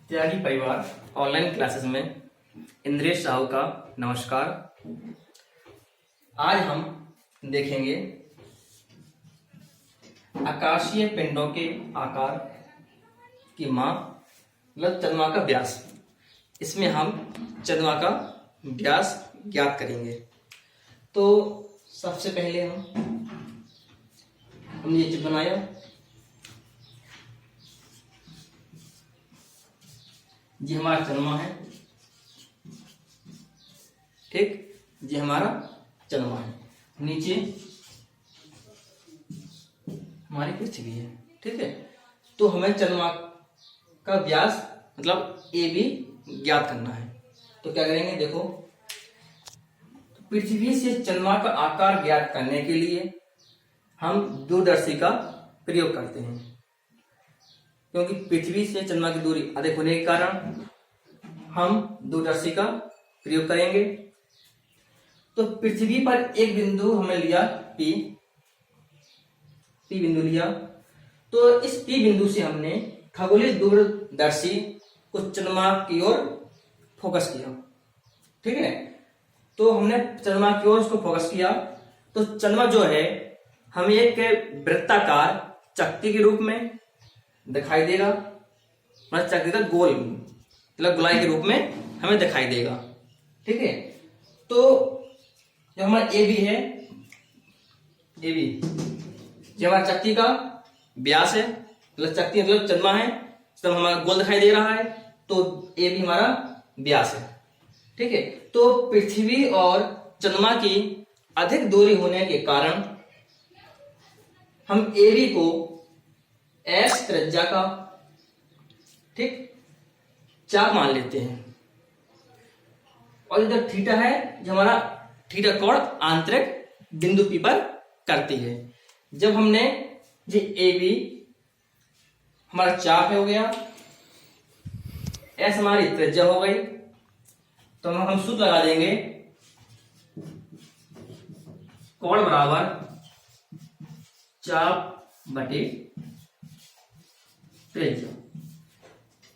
त्यागी परिवार online classes में इंद्रेश साहू का नमस्कार। आज हम देखेंगे आकाशीय पिंडों के आकार की माप मतलब चंद्रमा का व्यास। इसमें हम चंद्रमा का व्यास ज्ञात करेंगे। तो सबसे पहले हमने ये चित्र बनाया। ये हमारा चंद्रमा है, ठीक। ये हमारा चंद्रमा है, नीचे हमारी पृथ्वी है, ठीक है। तो हमें चंद्रमा का व्यास मतलब ए बी ज्ञात करना है। तो क्या करेंगे, देखो, पृथ्वी से चंद्रमा का आकार ज्ञात करने के लिए हम दूरदर्शी का प्रयोग करते हैं, क्योंकि पृथ्वी से चंद्रमा की दूरी अधिक होने के कारण हम दूरदर्शी का प्रयोग करेंगे। तो पृथ्वी पर एक बिंदु हमें लिया पी बिंदु लिया। तो इस पी बिंदु से हमने खगोलीय दूरदर्शी को चंद्रमा की ओर फोकस किया, ठीक है। तो हमने चंद्रमा की ओर उसको फोकस किया तो चंद्रमा जो है हमें एक वृत्ताकार चक्ति के रूप में दिखाई देगा, मतलब चक्ति का गोल मतलब गोलाई के रूप में हमें दिखाई देगा, ठीक है। तो जो हमारा ए बी है, ए बी जो हमारा चक्ति का व्यास है, मतलब चक्ति मतलब चंद्रमा है, तब हमारा गोल दिखाई दे रहा है, तो ए बी हमारा व्यास है, ठीक है। तो पृथ्वी और चंद्रमा की अधिक दूरी होने के कारण हम ए बी को एस त्रिज्या का, ठीक, चाप मान लेते हैं। और इधर थीटा है, जो हमारा थीटा कोण आंतरिक बिंदु पी पर करती है। जब हमने ये ए बी हमारा चाप हो गया, एस हमारी त्रिज्या हो गई, तो हम सूत्र लगा देंगे कोण बराबर चाप बटे त्रिज्या।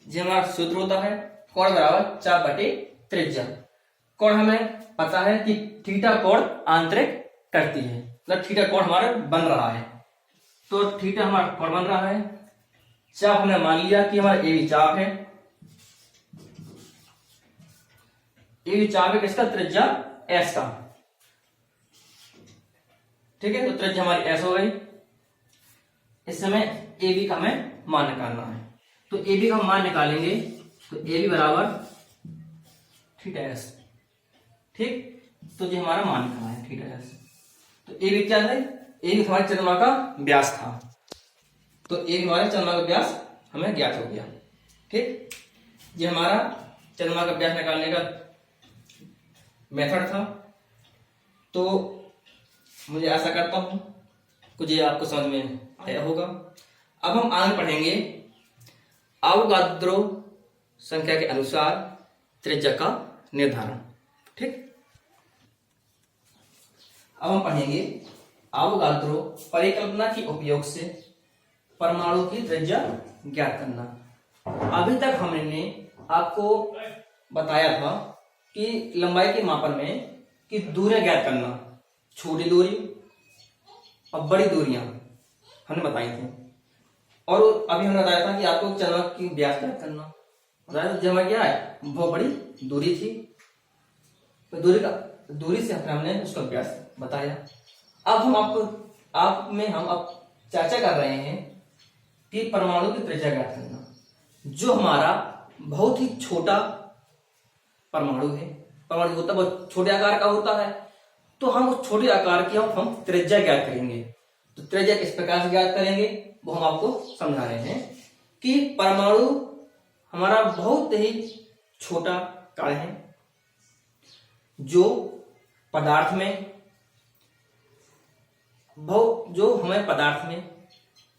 जो हमारा सूत्र होता है कोण बराबर चाप बटे त्रिज्या। कोण हमें पता है कि थीटा कोण आंतरिक करती है, मतलब थीटा कोण हमारा बन रहा है, तो थीटा हमारा कोण बन रहा है। चाप हमने मान लिया कि हमारा ए बी चाप है, ए बी चाप है किसका, त्रिज्या एस का, ठीक है। तो त्रिज्या हमारी एस हो गई। इस समय ए बी का हमें मान निकालना है, तो ए बी का हम मान निकालेंगे तो ए बी बराबर थीटा एस, ठीक। तो ये हमारा मान निकाला है थीटा एस। तो ए बी क्या है, ए बी हमारे चंद्रमा का व्यास था, तो ए बी हमारे चंद्रमा का व्यास हमें ज्ञात हो गया, ठीक। ये हमारा चंद्रमा का व्यास निकालने का मेथड था। तो मुझे आशा करता हूं कुछ ये आपको समझ में आया होगा। अब हम आगे पढ़ेंगे अवोगाद्रो संख्या के अनुसार त्रिज्या का निर्धारण, ठीक। अब हम पढ़ेंगे अवोगाद्रो परिकल्पना के उपयोग से परमाणु की त्रिज्या ज्ञात करना। अभी तक हमने आपको बताया था कि लंबाई के मापन में कि दूरियां ज्ञात करना, छोटी दूरी और बड़ी दूरियां हमने बताई थी। और अभी हमने बताया था कि आपको चंद्रमा की व्यास ज्ञात करना, बताया था। जब क्या है, बहुत बड़ी दूरी थी, तो दूरी से हमने उसका व्यास बताया। अब हम हम अब चर्चा कर रहे हैं कि परमाणु की त्रिज्या ज्ञात करना। जो हमारा बहुत ही छोटा परमाणु है, परमाणु होता है बहुत छोटे आकार का होता है, तो हम उस छोटे आकार की हम त्रिज्या ज्ञात करेंगे। तो त्रिज्या किस प्रकार से ज्ञात करेंगे वो हम आपको समझा रहे हैं कि परमाणु हमारा बहुत ही छोटा कण है, जो पदार्थ में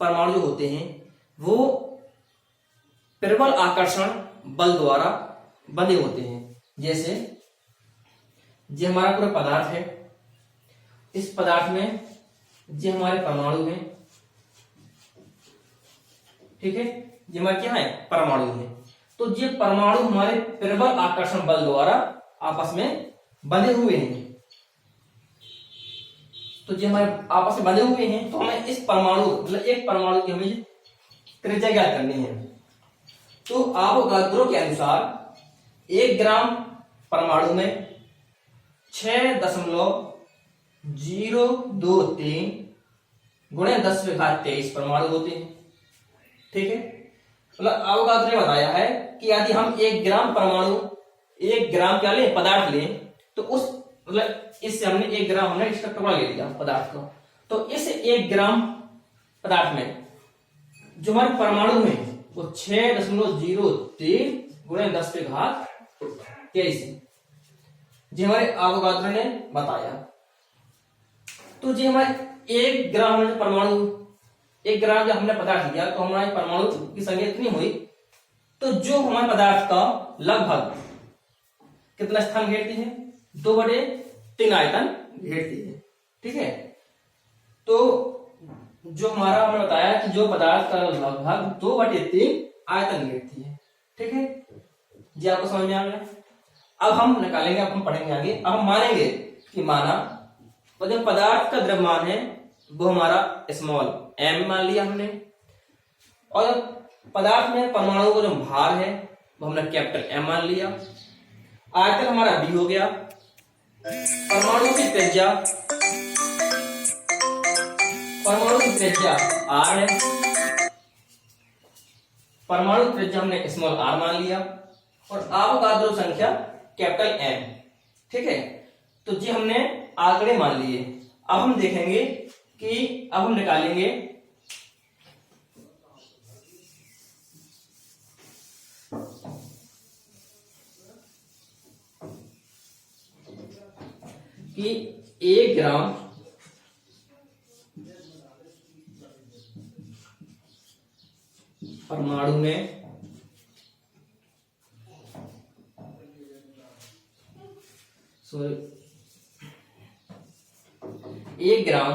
परमाणु जो होते हैं वो प्रबल आकर्षण बल द्वारा बंधे होते हैं। जैसे ये हमारा पूरा पदार्थ है, इस पदार्थ में ये हमारे परमाणु हैं, ठीक है। ये हमारे क्या है, परमाणु है। तो ये परमाणु हमारे प्रबल आकर्षण बल द्वारा आपस में बंधे हुए हैं। तो ये हमारे आपस में बंधे हुए हैं, तो हमें इस परमाणु मतलब एक परमाणु की हमें त्रिज्या ज्ञात करनी है। तो एवोगाद्रो के अनुसार 1 ग्राम परमाणु में 6.023 गुणे 10⁻23 परमाणु होते हैं। ठीक है, मतलब एवोगाद्रो ने बताया है कि यदि हम 1 ग्राम परमाणु 1 ग्राम क्या लें पदार्थ लें, तो उस मतलब इससे हमने 1 ग्राम हमने इसका टुकड़ा ले लिया पदार्थ का, तो इस 1 ग्राम पदार्थ में जो हमारे परमाणु है वो 6.03 गुणे 10⁻23 है, जो हमारे एवोगाद्रो ने बताया। तो जो हमारे 1 ग्राम परमाणु 1 ग्राम जब हमने पदार्थ लिया तो हमारे परमाणु की संख्या कितनी हुई, तो जो हमारे पदार्थ का लगभग कितना स्थान घेरती है, 2/3 आयतन घेरती है। ठीक है, तो जो हमारा हमने बताया कि जो पदार्थ का लगभग 2/3 आयतन घेरती है। ठीक है, जी आपको समझ में आ गया। अब हम निकालेंगे, अब हम पढ़ेंगे आगे। अब हम मानेंगे कि माना तो जो पदार्थ का द्रव्यमान है वो हमारा स्मॉल m मान लिया हमने, और पदार्थ में परमाणु का जो भार है वो हमने कैपिटल M मान लिया। आयतन हमारा b हो गया। परमाणु की त्रिज्या r है, परमाणु त्रिज्या हमने स्मॉल r मान लिया, और एवोगाद्रो संख्या कैपिटल M। ठीक है, तो जी हमने आंकड़े मान लिए। अब हम देखेंगे कि अब हम निकालेंगे कि 1 ग्राम परमाणु में सॉरी 1 ग्राम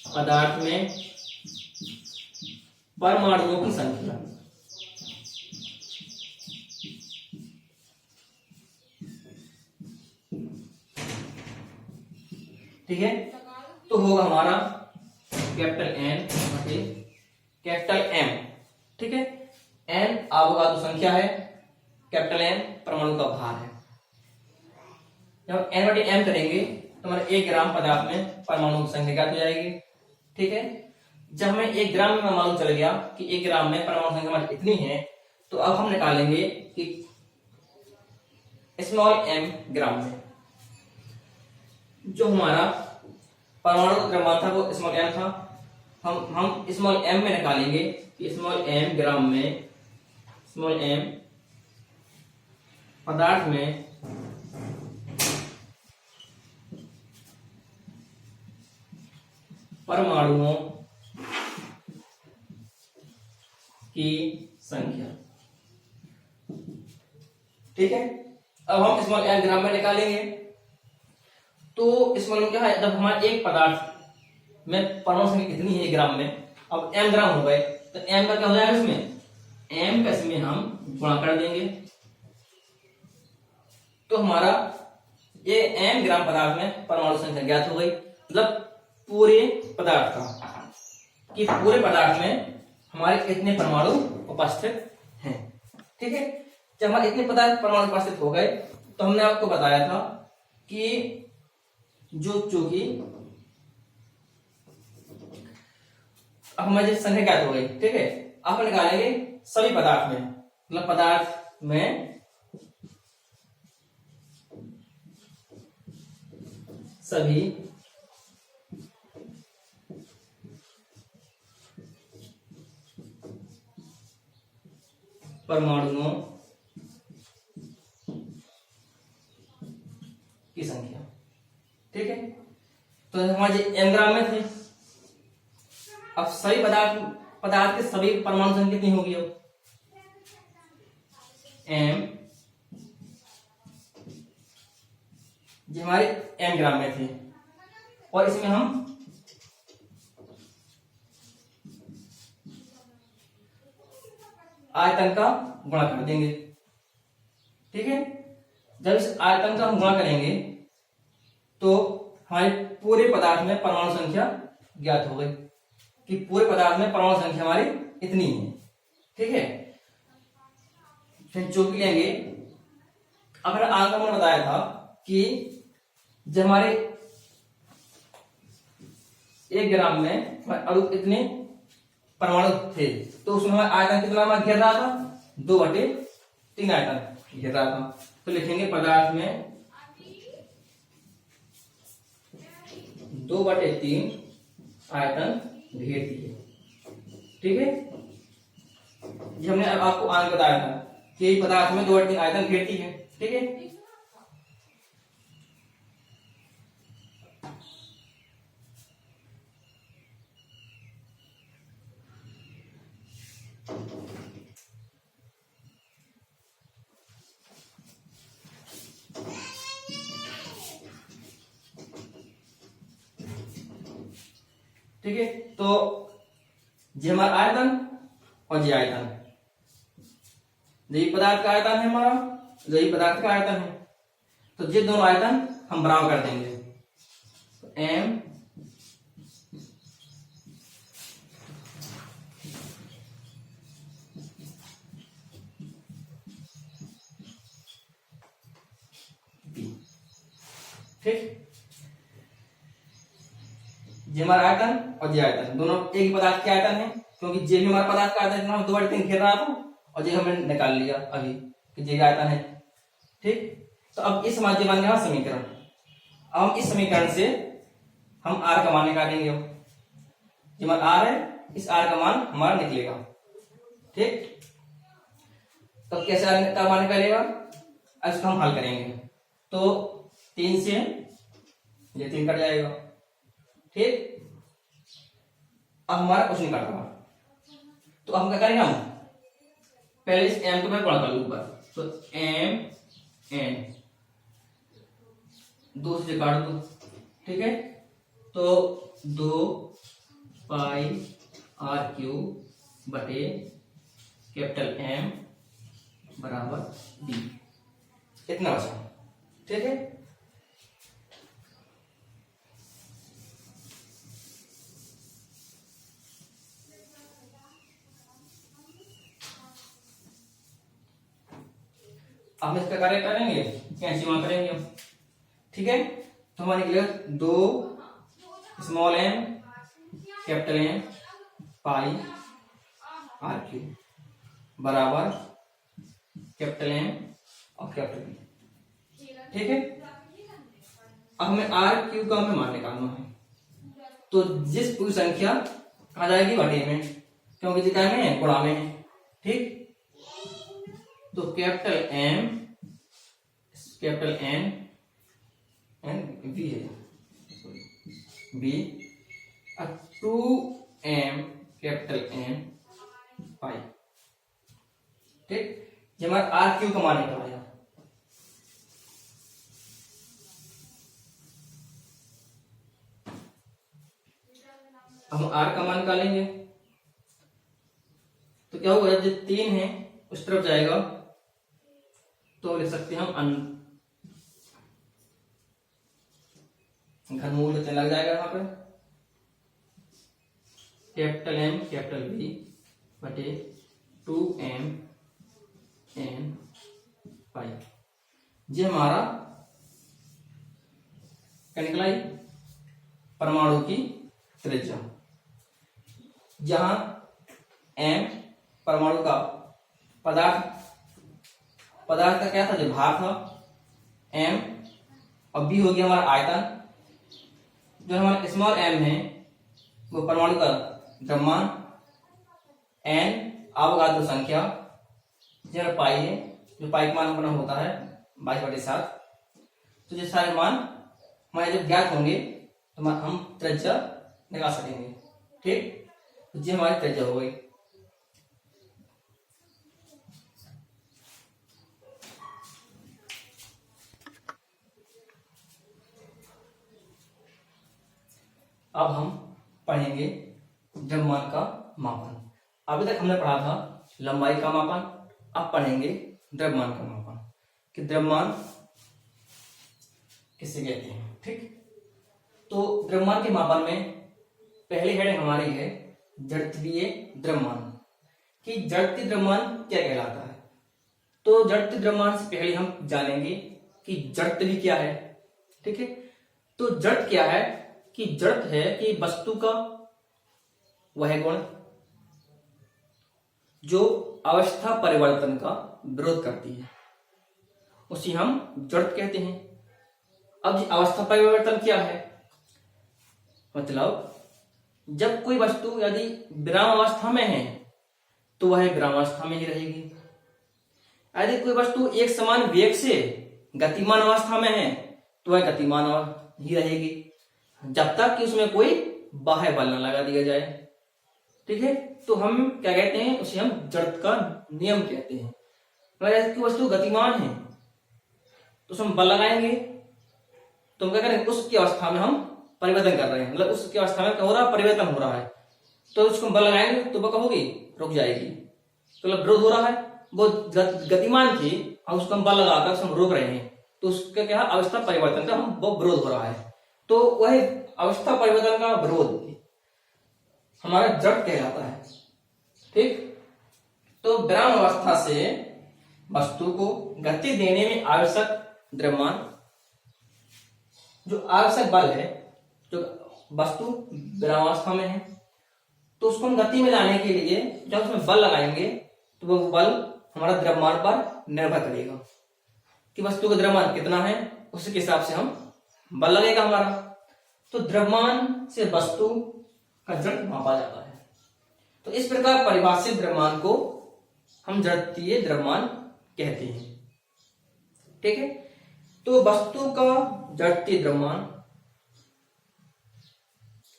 पदार्थ में परमाणुओं की संख्या ठीक है, तो होगा हमारा कैपिटल N बटे कैपिटल M। ठीक है, N एवोगाद्रो संख्या है, कैपिटल M परमाणु का भार है। जब N बटे M करेंगे तो हमारे 1 ग्राम पदार्थ में परमाणु की संख्या ज्ञात हो जाएगी। ठीक है, जब हमें 1 ग्राम में मालूम चल गया कि 1 ग्राम में परमाणु संख्या हमारी इतनी है, तो अब हम निकालेंगे कि स्मॉल m ग्राम में जो हमारा परमाणु का द्रव्यमान था वो स्मॉल m था। हम स्मॉल m में निकालेंगे कि स्मॉल m ग्राम में स्मॉल m पदार्थ में परमाणुओं की संख्या। ठीक है, अब हम स्मॉल m ग्राम में निकालेंगे, तो स्मॉल क्या है, जब हमारे एक पदार्थ में परमाणु संख्या कितनी है 1 ग्राम में, अब m ग्राम हो गए, तो m का क्या हो जाएगा इसमें, m का इसमें हम गुणा कर देंगे, तो हमारा ये m ग्राम पदार्थ में परमाणु संख्या ज्ञात हो गई। मतलब पूरे पदार्थ का कि पूरे पदार्थ में हमारे कितने परमाणु उपस्थित हैं। ठीक है, जब हमारे इतने पदार्थ परमाणु उपस्थित हो गए तो हमने आपको बताया था कि जो चूंकि अब हमारी संख्या ज्ञात हो गई। ठीक है, अब निकालेंगे सभी पदार्थ में, मतलब पदार्थ में सभी परमाणुओं की संख्या। ठीक है, तो हमारे m ग्राम में थे, अब सभी पदार्थ के सभी परमाणु संख्या कितनी होगी, अब m जो हमारे m ग्राम में थे, और इसमें हम आयतन का गुणा कर देंगे। ठीक है, जब इस आयतन का हम गुणा करेंगे तो हमारे पूरे पदार्थ में परमाणु संख्या ज्ञात हो गई कि पूरे पदार्थ में परमाणु संख्या हमारी इतनी है। ठीक है, फिर चौकी लेंगे। अगर आंक हमने बताया था कि जब हमारे 1 ग्राम में अणु इतने परमाणु थे तो उसमें हमारा आयतन कितना हमारा घेर रहा था, 2/3 आयतन घेर रहा था। तो लिखेंगे पदार्थ में 2/3 आयतन घेरती है। ठीक है, ये हमने अब आपको आंक बताया था कि पदार्थ में 2/3 आयतन घेरती है। ठीक है, ठीक है, तो ये हमारा आयतन और ये आयतन, यही पदार्थ का आयतन है हमारा, यही पदार्थ का आयतन है। तो ये दोनों आयतन हम बराबर कर देंगे। तो m ठीक, ये हमारा आयतन और ये आयतन दोनों एक ही पदार्थ के आयतन है, क्योंकि जे भी हमारा पदार्थ का आयतन है 2/3 घेर रहा था और ये हमने निकाल लिया अभी कि जे का आयतन है। ठीक, तो अब इस माध्य बन गया समीकरण। अब हम इस समीकरण से हम r का मान निकालेंगे। जो हमारा r है, इस r का मान हमारा निकलेगा। ठीक, तो कैसे r का मान निकलेगा, इसको हम हल करेंगे। तो 3 से ये 3 कट जाएगा। ठीक, अब हमारा कुछ नहीं कट रहा, तो हम क्या करेंगे, हम पहले इस m को मैं गुणा कर लूं ऊपर। तो m n 2 से काट दो। ठीक है, तो 2 पाई r क्यूब बटे कैपिटल M बराबर d, इतना बचा। ठीक है, अब इसका कार्य करेंगे, कैंची वहां करेंगे। ठीक है, तो हमारे निकलेगा 2 स्मॉल m कैपिटल M पाई r क्यूब बराबर कैपिटल M और कैपिटल B। ठीक है, अब हमें r क्यूब का हमें मान निकालना है। तो जिस पूरी संख्या आ जाएगी बटे में, क्योंकि जितना में है गुणा में है। ठीक, तो capital M capital N and V है B 2m कैपिटल N पाई। ठीक, ये हमारा r क्यूब का मान निकल आया। हम r का मान निकालेंगे तो क्या होगा, जब 3 है उस तरफ जाएगा तो लिख सकते हैं हम घनमूल लग जाएगा यहाँ पे कैपिटल M कैपिटल V बटे 2m n पाई। ये हमारा क्या निकला, परमाणु की त्रिज्या, जहां m परमाणु का पदार्थ का क्या था, जो भार था m, और b हो गया हमारा आयतन। जो हमारा स्मॉल m है वो परमाणु का द्रव्यमान, n अवगाद्रो संख्या, जो पाई है, जो पाई का मान अपना होता है 22/7। तो ये सारे मान हमारे जब ज्ञात होंगे तो हम त्रिज्या निकाल सकेंगे। ठीक, तो ये हमारी त्रिज्या हो गई। अब हम पढ़ेंगे द्रव्यमान का मापन। अभी तक हमने पढ़ा था लंबाई का मापन। अब पढ़ेंगे द्रव्यमान का मापन कि द्रव्यमान किसे कहते हैं। ठीक, तो द्रव्यमान के मापन में पहली हेडिंग हमारी है जड़त्वीय द्रव्यमान कि जड़त्वीय द्रव्यमान क्या कहलाता है। तो जड़त्वीय द्रव्यमान से पहले हम जानेंगे कि जड़त्व क्या है। ठीक है, तो जड़ क्या है कि जड़ है कि वस्तु का वह गुण जो अवस्था परिवर्तन का विरोध करती है, उसी हम जड़ कहते हैं। अब अवस्था परिवर्तन क्या है, मतलब जब कोई वस्तु यदि विराम अवस्था में है तो वह विराम अवस्था में ही रहेगी। यदि कोई वस्तु एक समान वेग से गतिमान अवस्था में है तो वह गतिमान ही रहेगी, जब तक कि उसमें कोई बाह्य बल न लगा दिया जाए। ठीक है, तो हम क्या कहते हैं, उसे हम जड़त्व का नियम कहते हैं। अगर कोई वस्तु गतिमान है तो उसमें बल लगाएंगे तो हम क्या करेंगे, उसकी अवस्था में हम परिवर्तन कर रहे हैं, मतलब उसकी अवस्था में क्या हो रहा है, परिवर्तन हो रहा है, तो उसको बल लगाएंगे तो वह कब होगी, रुक जाएगी। तो मतलब विरोध हो रहा है, वो गतिमान थी और उसको हम बल लगाकर उसको रोक रहे हैं, तो उसका क्या अवस्था परिवर्तन का हम वो विरोध हो रहा है। तो वह अवस्था परिवर्तन का विरोध हमारा जड़ कहलाता है। ठीक, तो विराम अवस्था से वस्तु को गति देने में आवश्यक द्रव्यमान, जो आवश्यक बल है, जो वस्तु विराम अवस्था में है तो उसको हम गति में लाने के लिए जब उसमें बल लगाएंगे तो वो बल हमारा द्रव्यमान पर निर्भर करेगा कि वस्तु का द्रव्यमान कितना है, उसके हिसाब से हम बल लगेगा हमारा। तो द्रव्यमान से वस्तु का जड़ मापा जाता है। तो इस प्रकार परिभाषित द्रव्यमान को हम जड़त्वीय द्रव्यमान कहते हैं। ठीक है, तो वस्तु का जड़त्वीय द्रव्यमान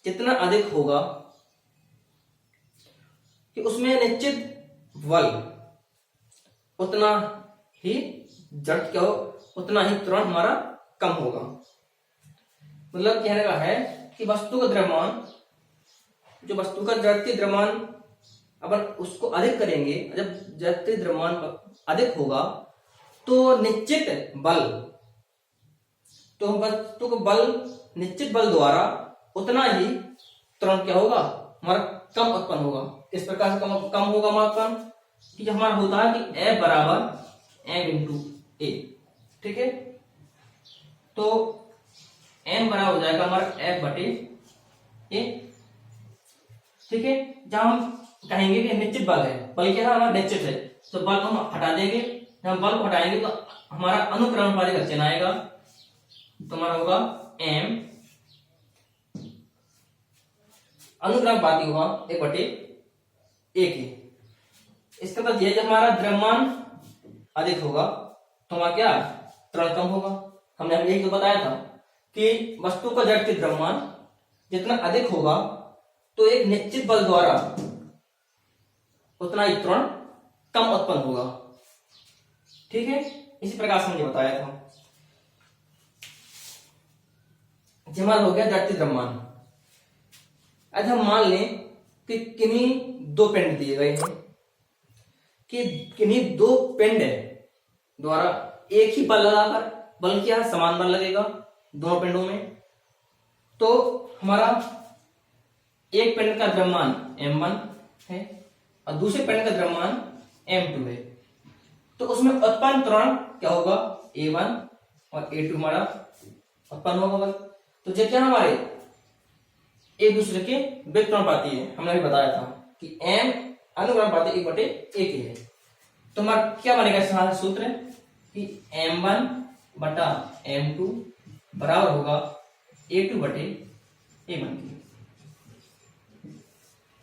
जितना अधिक होगा कि उसमें निश्चित बल उतना ही जड़ क्या हो, उतना ही त्वरण हमारा कम होगा। मतलब कहने का है कि वस्तु का द्रव्यमान, जो वस्तु का जड़त्वीय द्रव्यमान अपन उसको अधिक करेंगे, जब जड़त्वीय द्रव्यमान अधिक होगा तो निश्चित बल, तो वस्तु को बल निश्चित बल द्वारा उतना ही त्वरण क्या होगा, हमारा कम उत्पन्न होगा। इस प्रकार से कम होगा हमारा त्वरण कि हमारा होता है कि F बराबर m इंटू ए। ठीक है, तो m बराबर हो जाएगा हमारा F बटे ए। ठीक है, जहां हम कहेंगे कि निश्चित बल है, बल क्या है हमारा निश्चित है, तो बल को हम हटा देंगे। जब हम बल को हटाएंगे तो हमारा अनुक्रमणवादी का चिन्ह आएगा, तो हमारा होगा m अनुक्रमवादी होगा 1/1। इसका मतलब यह जब हमारा द्रव्यमान अधिक होगा तो हमारा क्या त्वरण कम होगा। हमने अभी यही तो बताया था कि वस्तु का जड़त्वीय द्रव्यमान जितना अधिक होगा तो एक निश्चित बल द्वारा उतना ही त्वरण कम उत्पन्न होगा। ठीक है, इसी प्रकार से हमने बताया था। हमारा हो गया जड़त्वीय द्रव्यमान। आज हम मान लें कि किन्हीं दो पिंड दिए गए हैं, कि किन्हीं दो पिंड द्वारा एक ही बल लगाकर, बल क्या समान बल लगेगा दोनों पिंडों में, तो हमारा एक पिंड का द्रव्यमान m1 है और दूसरे पिंड का द्रव्यमान m2 है, तो उसमें उत्पन्न त्वरण क्या होगा, a1 और a2 हमारा उत्पन्न होगा बल। तो जो क्या हमारे एक दूसरे के व्युत्क्रमानुपाती है, हमने भी बताया था कि m अनुक्रमणुपाती 1/1 है। तो हमारा क्या बनेगा इसका सूत्र कि m1 बटा m2 बराबर होगा a2 बटे a1 की।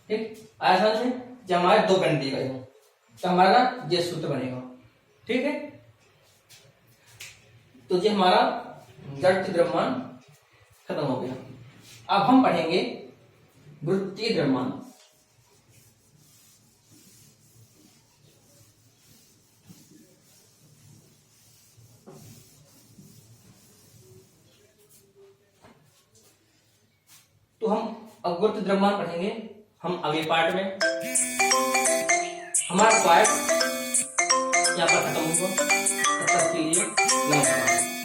ठीक, आया समझ में। जब हमारे दो पिंड दिए गए हो तो हमारा ये सूत्र बनेगा। ठीक है, तो ये हमारा जड़त्वीय द्रव्यमान खत्म हो गया। अब हम पढ़ेंगे वृत्तीय द्रव्यमान। तो हम अब वृत्तीय द्रव्यमान पढ़ेंगे हम अगले पार्ट में। हमारा पार्ट यहाँ पर खत्म हुआ। तब तक के लिए नमस्कार।